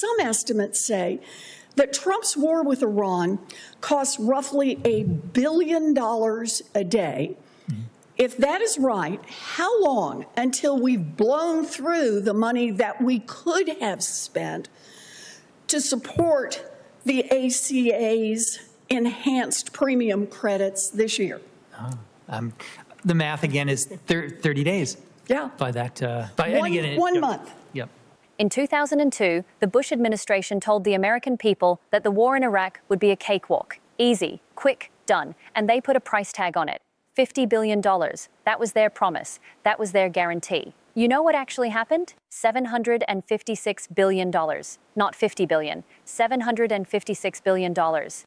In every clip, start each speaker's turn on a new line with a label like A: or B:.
A: some estimates say that Trump's war with Iran costs roughly $1 billion a day. If that is right, how long until we've blown through the money that we could have spent to support the ACA's enhanced premium credits this year?
B: The math again is 30 days.
A: Yeah.
B: By that,
A: one month.
B: Yep.
C: In 2002, the Bush administration told the American people that the war in Iraq would be a cakewalk, easy, quick, done, and they put a price tag on it. $50 billion. That was their promise. That was their guarantee. You know what actually happened? $756 billion. Not $50 billion. $756 billion.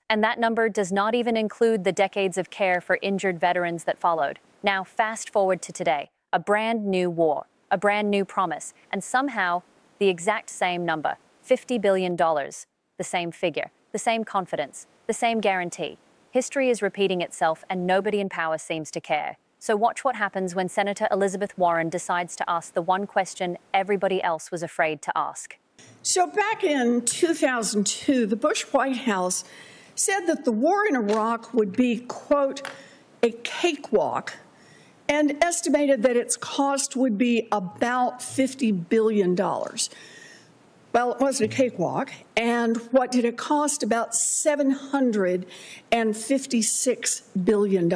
C: And that number does not even include the decades of care for injured veterans that followed. Now, fast forward to today. A brand new war. A brand new promise. And somehow, the exact same number. $50 billion. The same figure. The same confidence. The same guarantee. History is repeating itself, and nobody in power seems to care. So watch what happens when Senator Elizabeth Warren decides to ask the one question everybody else was afraid to ask.
A: So back in 2002, the Bush White House said that the war in Iraq would be, quote, a cakewalk, and estimated that its cost would be about $50 billion. Well, it wasn't a cakewalk. And what did it cost? About $756 billion.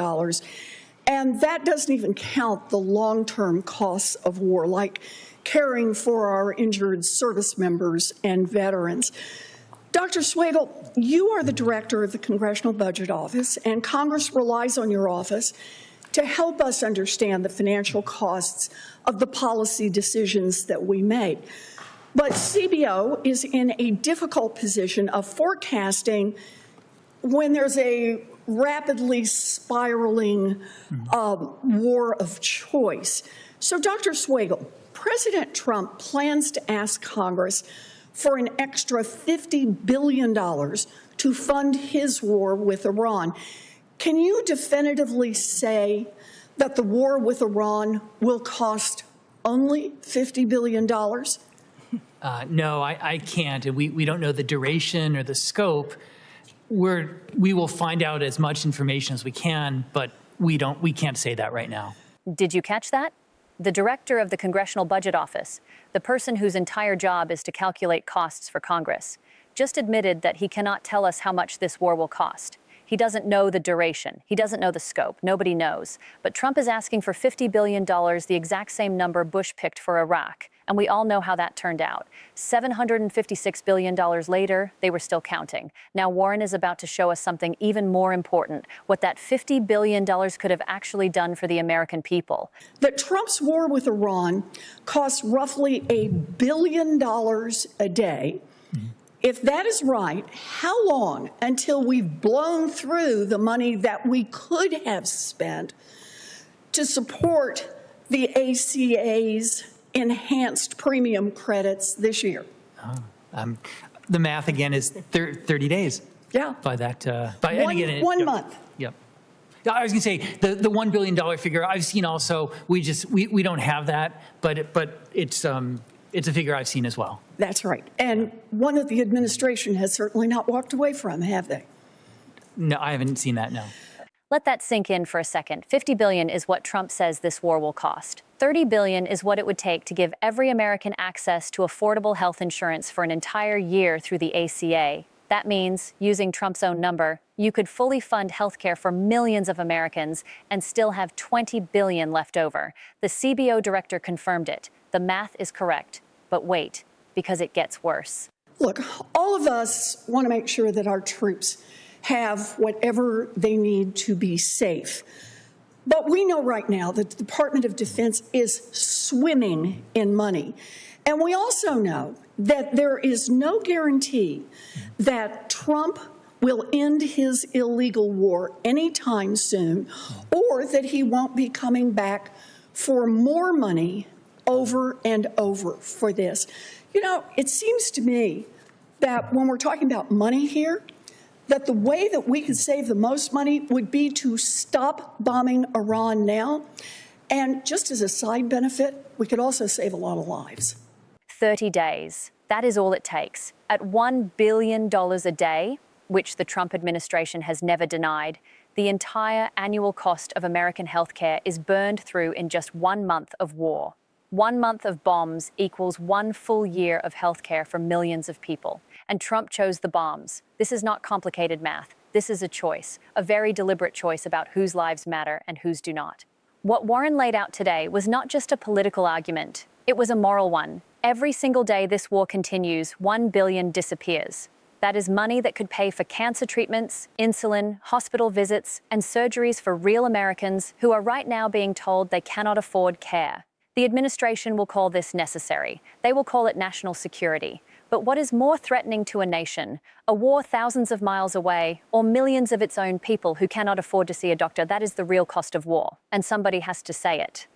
A: And that doesn't even count the long-term costs of war, like caring for our injured service members and veterans. Dr. Swagel, you are the director of the Congressional Budget Office, and Congress relies on your office to help us understand the financial costs of the policy decisions that we make. But CBO is in a difficult position of forecasting when there's a rapidly spiraling war of choice. So, Dr. Swagel, President Trump plans to ask Congress for an extra $50 billion to fund his war with Iran. Can you definitively say that the war with Iran will cost only $50 billion?
B: No, I can't. And we don't know the duration or the scope. We will find out as much information as we can, but we can't say that right now.
C: Did you catch that? The director of the Congressional Budget Office, the person whose entire job is to calculate costs for Congress, just admitted that he cannot tell us how much this war will cost. He doesn't know the duration. He doesn't know the scope. Nobody knows. But Trump is asking for $50 billion, the exact same number Bush picked for Iraq. And we all know how that turned out. $756 billion later, they were still counting. Now Warren is about to show us something even more important, what that $50 billion could have actually done for the American people.
A: That Trump's war with Iran costs roughly $1 billion a day. If that is right, how long until we've blown through the money that we could have spent to support the ACA's enhanced premium credits this year?
B: The math again is 30 days.
A: Yeah.
B: By that,
A: one month.
B: Yep. I was going to say the $1 billion figure I've seen also. We don't have that, but it's a figure I've seen as well.
A: That's right. And one that the administration has certainly not walked away from, have they?
B: No, I haven't seen that, no.
C: Let that sink in for a second. $50 billion is what Trump says this war will cost. $30 billion is what it would take to give every American access to affordable health insurance for an entire year through the ACA. That means, using Trump's own number, you could fully fund health care for millions of Americans and still have $20 billion left over. The CBO Director confirmed it. The math is correct. But wait, because it gets worse.
A: Look, all of us want to make sure that our troops have whatever they need to be safe. But we know right now that the Department of Defense is swimming in money. And we also know that there is no guarantee that Trump will end his illegal war anytime soon, or that he won't be coming back for more money over and over for this. You know, it seems to me that when we're talking about money here, that the way that we could save the most money would be to stop bombing Iran now. And just as a side benefit, we could also save a lot of lives.
C: 30 days. That is all it takes. At $1 billion a day, which the Trump administration has never denied, the entire annual cost of American healthcare is burned through in just 1 month of war. 1 month of bombs equals 1 full year of healthcare for millions of people. And Trump chose the bombs. This is not complicated math. This is a choice, a very deliberate choice about whose lives matter and whose do not. What Warren laid out today was not just a political argument. It was a moral one. Every single day this war continues, 1 billion disappears. That is money that could pay for cancer treatments, insulin, hospital visits, and surgeries for real Americans who are right now being told they cannot afford care. The administration will call this necessary. They will call it national security. But what is more threatening to a nation? A war thousands of miles away, or millions of its own people who cannot afford to see a doctor? That is the real cost of war, and somebody has to say it.